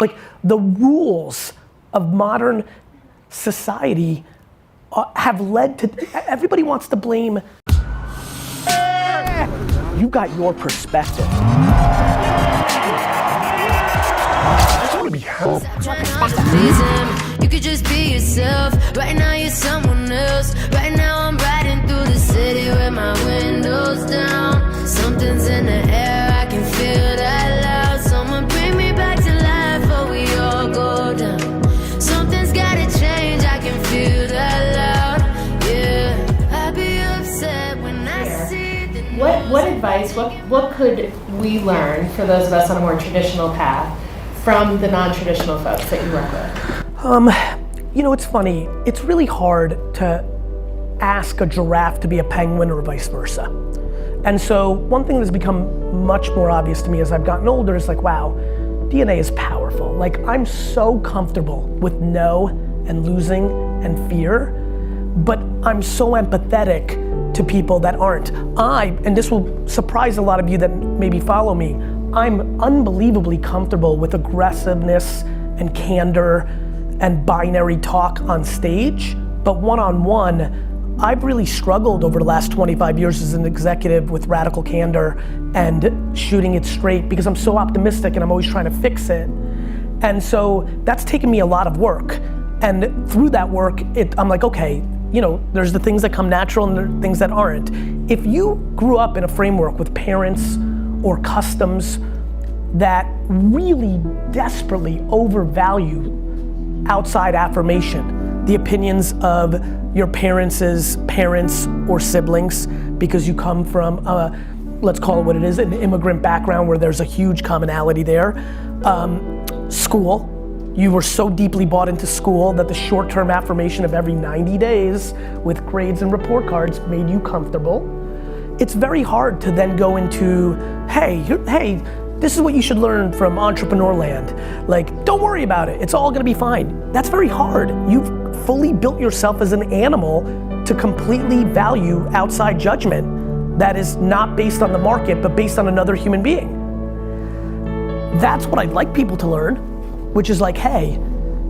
Like the rules of modern society have led to, everybody wants to blame. You got your perspective. I want to be helped. You could just be yourself. Right now you're someone else. Right now I'm riding through the city with my windows down. Something's in the air, I can feel that loud. Someone bring me back to life, or we all go down. Something's gotta change, I can feel that loud. Yeah, I'd be upset when I see the What advice, what could we learn for those of us on a more traditional path from the non-traditional folks that you work with? You know, it's funny. It's really hard to ask a giraffe to be a penguin or vice versa. And so one thing that's become much more obvious to me as I've gotten older is like, wow, DNA is powerful. Like I'm so comfortable with no and losing and fear, but I'm so empathetic to people that aren't. And this will surprise a lot of you that maybe follow me, I'm unbelievably comfortable with aggressiveness and candor and binary talk on stage, but one-on-one, I've really struggled over the last 25 years as an executive with radical candor and shooting it straight because I'm so optimistic and I'm always trying to fix it. And so that's taken me a lot of work. And through that work, I'm like, okay, you know, there's the things that come natural and there are things that aren't. If you grew up in a framework with parents or customs that really desperately overvalue outside affirmation, the opinions of your parents' parents or siblings, because you come from, let's call it what it is, an immigrant background where there's a huge commonality there. School, you were so deeply bought into school that the short-term affirmation of every 90 days with grades and report cards made you comfortable. It's very hard to then go into, hey, this is what you should learn from entrepreneur land. Like, don't worry about it, it's all gonna be fine. That's very hard. You've fully built yourself as an animal to completely value outside judgment that is not based on the market, but based on another human being. That's what I'd like people to learn, which is like, hey,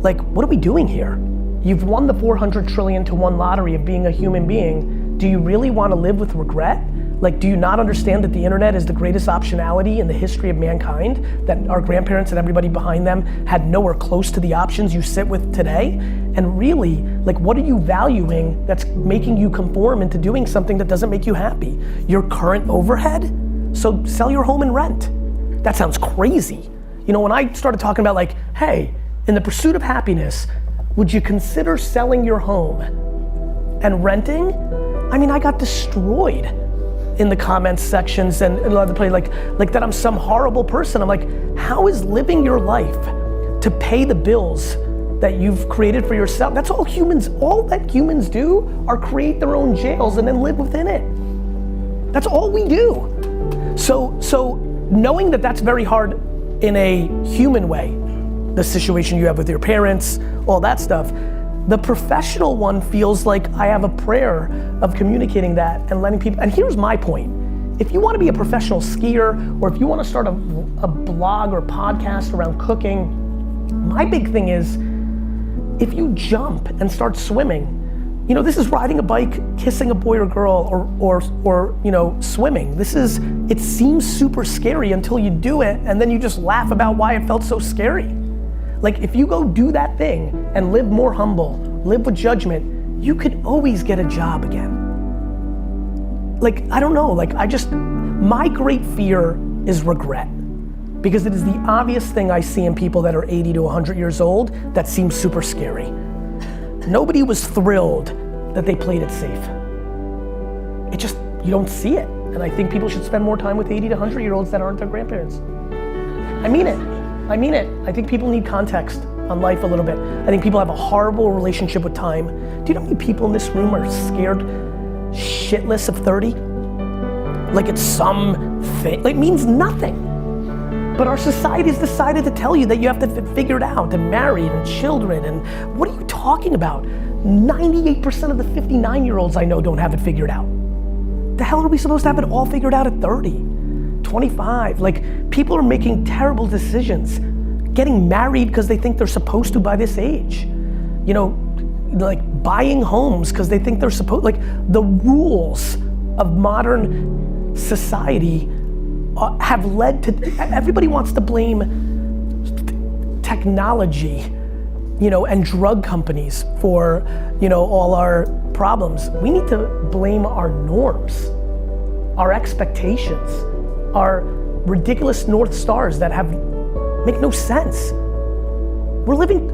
like, what are we doing here? You've won the 400 trillion to 1 lottery of being a human being. Do you really wanna live with regret? Like, do you not understand that the internet is the greatest optionality in the history of mankind? That our grandparents and everybody behind them had nowhere close to the options you sit with today? And really, like, what are you valuing that's making you conform into doing something that doesn't make you happy? Your current overhead? So sell your home and rent. That sounds crazy. You know, when I started talking about like, hey, in the pursuit of happiness, would you consider selling your home and renting? I mean, I got destroyed in the comments sections and a lot of the place, like that I'm some horrible person. I'm like, how is living your life to pay the bills that you've created for yourself? That's all that humans do are create their own jails and then live within it. That's all we do. So knowing that that's very hard in a human way, the situation you have with your parents, all that stuff, the professional one feels like I have a prayer of communicating that and letting people, and here's my point. If you wanna be a professional skier, or if you wanna start a blog or podcast around cooking, my big thing is, if you jump and start swimming, you know, this is riding a bike, kissing a boy or girl, or you know, swimming. It seems super scary until you do it, and then you just laugh about why it felt so scary. Like, if you go do that thing and live more humble, live with judgment, you could always get a job again. Like, I don't know, like my great fear is regret. Because it is the obvious thing I see in people that are 80 to 100 years old that seems super scary. Nobody was thrilled that they played it safe. You don't see it. And I think people should spend more time with 80 to 100 year olds that aren't their grandparents. I mean it. I think people need context on life a little bit. I think people have a horrible relationship with time. Do you know how many people in this room are scared shitless of 30? Like it's something, like it means nothing. But our society has decided to tell you that you have to figure it out and marry and children and what are you talking about? 98% of the 59-year-olds I know don't have it figured out. The hell are we supposed to have it all figured out at 30, 25? Like people are making terrible decisions. getting married because they think they're supposed to by this age. You know, like buying homes because they think they're supposed, like the rules of modern society have led to, everybody wants to blame technology, you know, and drug companies for, you know, all our problems. We need to blame our norms, our expectations, our ridiculous North Stars that make no sense. We're living,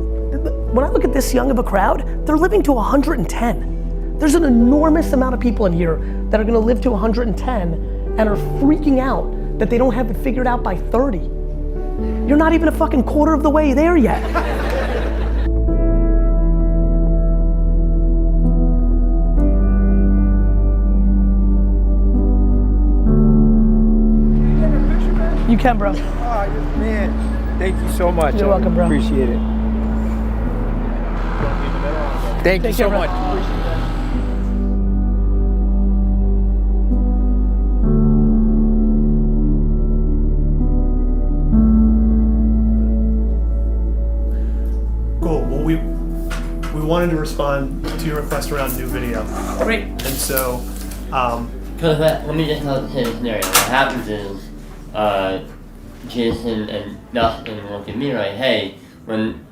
when I look at this young of a crowd, they're living to 110. There's an enormous amount of people in here that are gonna live to 110 and are freaking out that they don't have it figured out by 30. You're not even a fucking quarter of the way there yet. You can, bro. Oh, man. Thank you so much. You're welcome, bro. Appreciate it. Thank you so much. Cool. Well, we wanted to respond to your request around new video, Great. and so Because let me just tell you the scenario. What happens is, Jason and Dustin look at me like, hey, when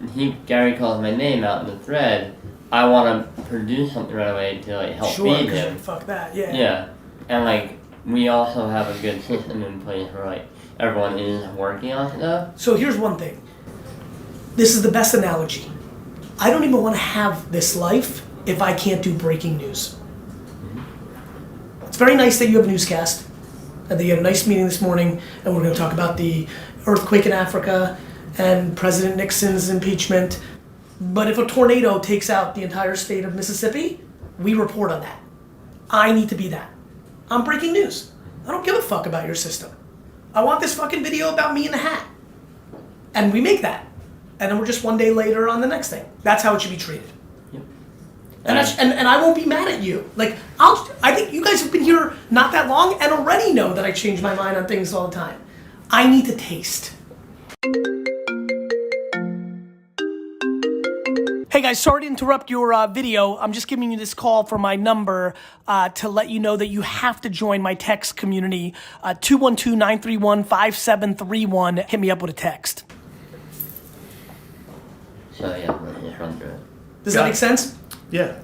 Gary calls my name out in the thread, I want to produce something right away to like help feed him. Fuck that, yeah. Yeah, and like we also have a good system in place where like everyone is working on stuff. So here's one thing. This is the best analogy. I don't even want to have this life if I can't do breaking news. It's very nice that you have a newscast, and that you had a nice meeting this morning, and we're going to talk about the earthquake in Africa and President Nixon's impeachment. But if a tornado takes out the entire state of Mississippi, we report on that. I need to be that. I'm breaking news. I don't give a fuck about your system. I want this fucking video about me in the hat. And we make that. And then we're just one day later on the next thing. That's how it should be treated. Yep. And I won't be mad at you. Like, I think you guys have been here not that long and already know that I change my mind on things all the time. I need to taste. Hey guys, sorry to interrupt your video. I'm just giving you this call from my number to let you know that you have to join my text community, 212-931-5731. Hit me up with a text. So yeah, let's just run through it. Does that make sense? yeah.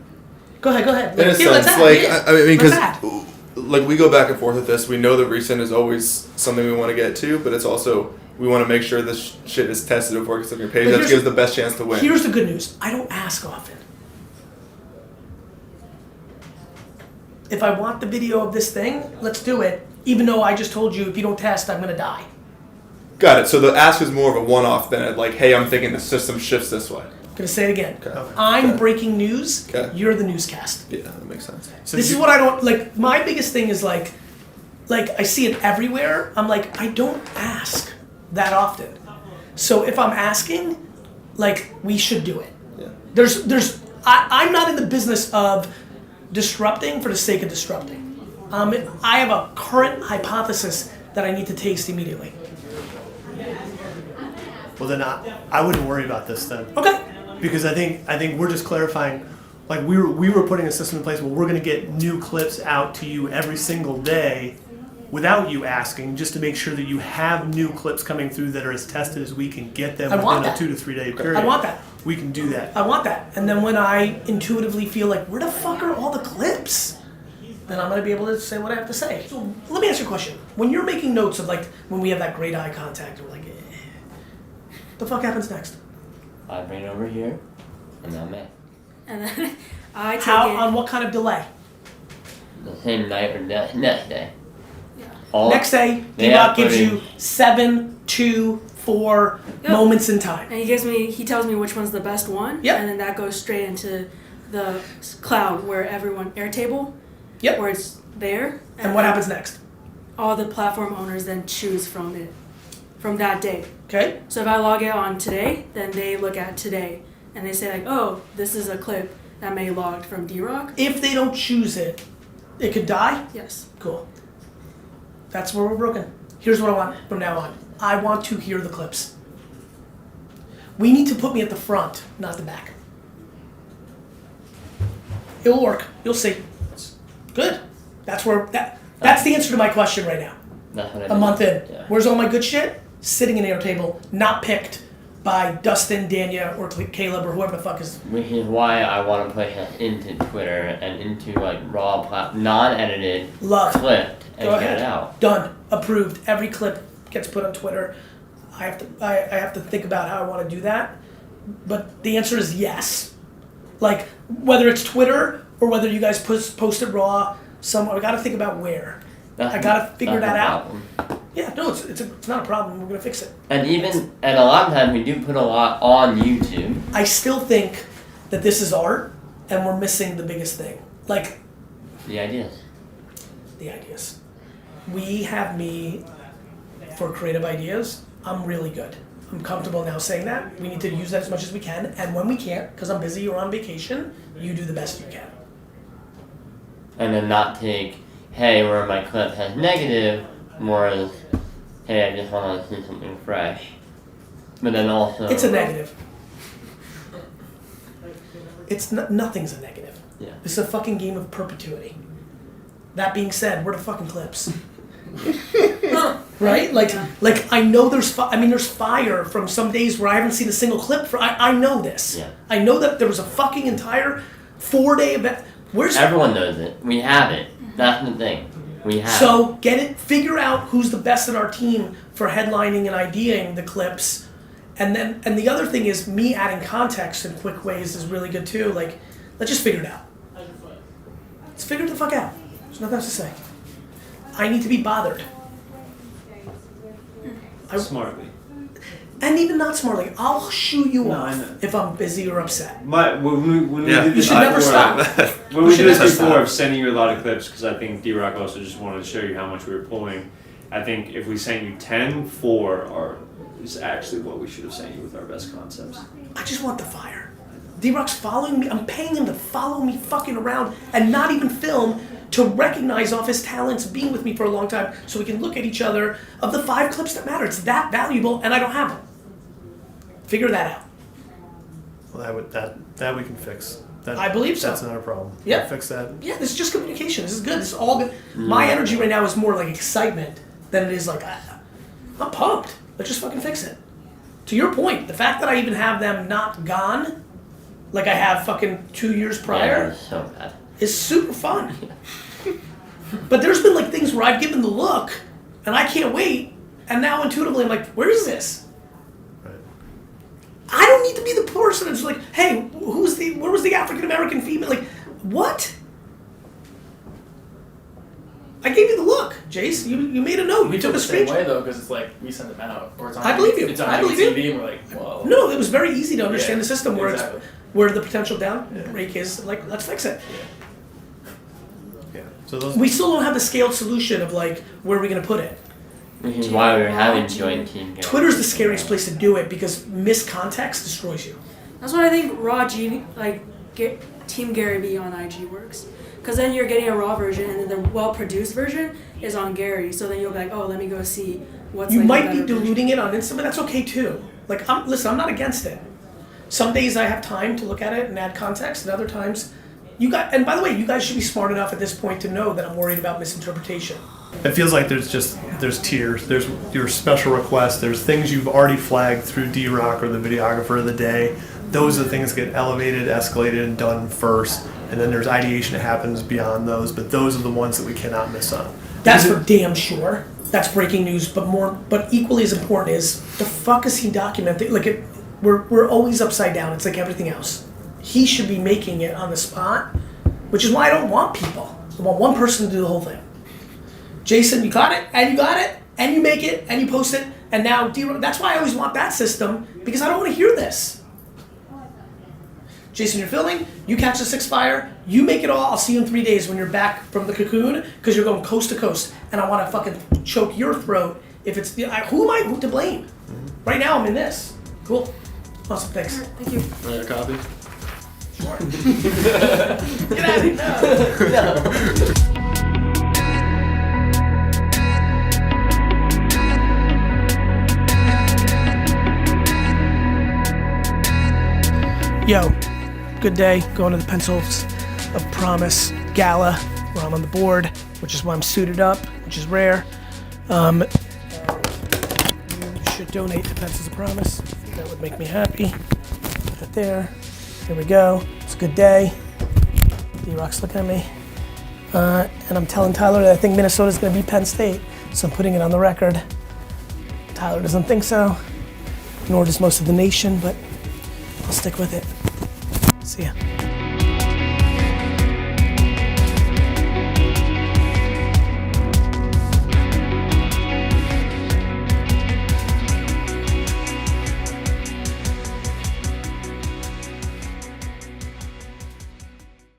Go ahead. In a sense, like, I mean, because Let's add. like we go back and forth with this. We know that recent is always something we want to get to, but it's also we want to make sure this shit is tested before it gets on your page. But That gives the best chance to win. Here's the good news. I don't ask often. If I want the video of this thing, let's do it. Even though I just told you if you don't test, I'm gonna die. Got it. So the ask is more of a one-off than a, like, hey, I'm thinking the system shifts this way. Gonna say it again. Okay. I'm Okay. breaking news. Okay. You're the newscast. Yeah, that makes sense. So This is what I don't like. My biggest thing is like I see it everywhere. I'm like, I don't ask that often. So if I'm asking, like, we should do it. Yeah. I'm not in the business of disrupting for the sake of disrupting. I have a current hypothesis that I need to taste immediately. Well, then I wouldn't worry about this then. Okay. Because I think we're just clarifying, like we were putting a system in place where we're going to get new clips out to you every single day without you asking, just to make sure that you have new clips coming through that are as tested as we can get them I want within a that. 2 to 3 day period. I want that. We can do that. I want that. And then when I intuitively feel like, where the fuck are all the clips? Then I'm gonna be able to say what I have to say. So let me ask you a question. When you're making notes of like, when we have that great eye contact, we're like, the fuck happens next? I bring it over here, and then I'm at And then I take How, it. on what kind of delay? the same night or next day. Yeah. All Next day, they D-Rock are gives putting- you 7, 2, 4 Yep. moments in time. And he tells me which one's the best one. Yep. And then that goes straight into the cloud where everyone, Airtable, Yep. where it's there. And what then happens next? All the platform owners then choose from it, from that day. Okay? So if I log it on today, then they look at today. And they say like, oh, this is a clip that may logged from D-Rock. If they don't choose it, it could die? Yes. Cool. That's where we're broken. Here's what I want from now on. I want to hear the clips. We need to put me at the front, not the back. It'll work. You'll see. Good. That's the answer to my question right now. That's what I A mean. month in. Yeah. Where's all my good shit? Sitting in your table, not picked by Dustin, Dania, or Caleb, or whoever the fuck is. Which is why I want to push us into Twitter and into like raw, non-edited, Love. clipped, and Go get ahead. it out. Done. Approved. Every clip gets put on Twitter. I have to think about how I want to do that. But the answer is yes. Like, whether it's Twitter or whether you guys post it raw somewhere, I got to think about where. I got to figure that out. Yeah, no, it's not a problem. We're going to fix it. And a lot of times we do put a lot on YouTube. I still think that this is art and we're missing the biggest thing. Like, The ideas. the ideas. We have me for creative ideas. I'm really good. I'm comfortable now saying that. We need to use that as much as we can. And when we can't, because I'm busy or on vacation, you do the best you can. And then not take, hey, where my clip has negative, more as, hey, I just want to see something fresh. But then also... It's a negative. Nothing's a negative. Yeah. This is a fucking game of perpetuity. That being said, where are the fucking clips? Right? Like I know there's fire from some days where I haven't seen a single clip. I know this. Yeah. I know that there was a fucking entire 4-day event. Everyone knows it. We have it. That's the thing. We have it. So get it, figure out who's the best in our team for headlining and ideating the clips. And the other thing is me adding context in quick ways is really good too. Like, let's just figure it out. Let's figure it the fuck out. There's nothing else to say. I need to be bothered. Smartly. And even not smartly. I'll shoo you No, I off know. if I'm busy or upset. When we Yeah. did You this should never before, stop. When we should did this never before stop. of sending you a lot of clips, because I think D-Rock also just wanted to show you how much we were pulling. I think if we sent you 10, 4 is actually what we should have sent you with our best concepts. I just want the fire. D-Rock's following me. I'm paying him to follow me fucking around and not even film, to recognize off his talents being with me for a long time so we can look at each other of the 5 clips that matter. It's that valuable and I don't have them. Figure that out. Well, that we can fix. I believe so. That's not a problem. Yeah. We'll fix that. Yeah, this is just communication. This is good. This is all good. My energy right now is more like excitement than it is like, I'm pumped. Let's just fucking fix it. To your point, the fact that I even have them not gone, like I have fucking 2 years prior, Yeah, so bad. is super fun. But there's been like things where I've given the look and I can't wait, and now intuitively I'm like, where is this? Right. I don't need to be the person that's like, hey, where was the African American female? Like, what? I gave you the look, Jace. You made a note. We You took took a the same screenshot. way though, because it's like we send them out, or it's on. I believe you. It's on I believe you. TV, and we're like, whoa. No, it was very easy to understand Yeah, the system where exactly. where the potential down break is. Like, let's fix it. Yeah. So those. We still don't have the scaled solution of like, where are we going to put it? Which is why we're having joint team. Twitter's the scariest place to do it because miscontext destroys you. That's why I think Team Gary Vee on IG works. Because then you're getting a raw version, and then the well-produced version is on Gary. So then you'll be like, oh, let me go see what's You like might the be better diluting it on Insta, but that's okay too. Like, I'm not against it. Some days I have time to look at it and add context, and other times, and by the way, you guys should be smart enough at this point to know that I'm worried about misinterpretation. It feels like there's tiers. There's your special requests. There's things you've already flagged through D-Rock or the videographer of the day. Those are the things that get elevated, escalated, and done first. And then there's ideation that happens beyond those. But those are the ones that we cannot miss on. That's for damn sure. That's breaking news. But equally as important is the fuck is he documenting? Like, we're always upside down. It's like everything else. He should be making it on the spot, which is why I don't want people. I want one person to do the whole thing. Jason, you got it, and you make it, and you post it, and now that's why I always want that system, because I don't want to hear this. Jason, you're filming, you catch the 6 fire, you make it all, I'll see you in 3 days when you're back from the cocoon, because you're going coast to coast, and I want to fucking choke your throat if it's, who am I to blame? Right now I'm in this. Cool. Awesome, thanks. Thank you. Want a copy? Sure. Get out of here, no. Yo, good day. Going to the Pencils of Promise Gala, where I'm on the board, which is why I'm suited up, which is rare. You should donate to Pencils of Promise. That would make me happy. Right there. Here we go. It's a good day. D-Rock's looking at me. And I'm telling Tyler that I think Minnesota's going to beat Penn State, so I'm putting it on the record. Tyler doesn't think so, nor does most of the nation, but I'll stick with it. See ya.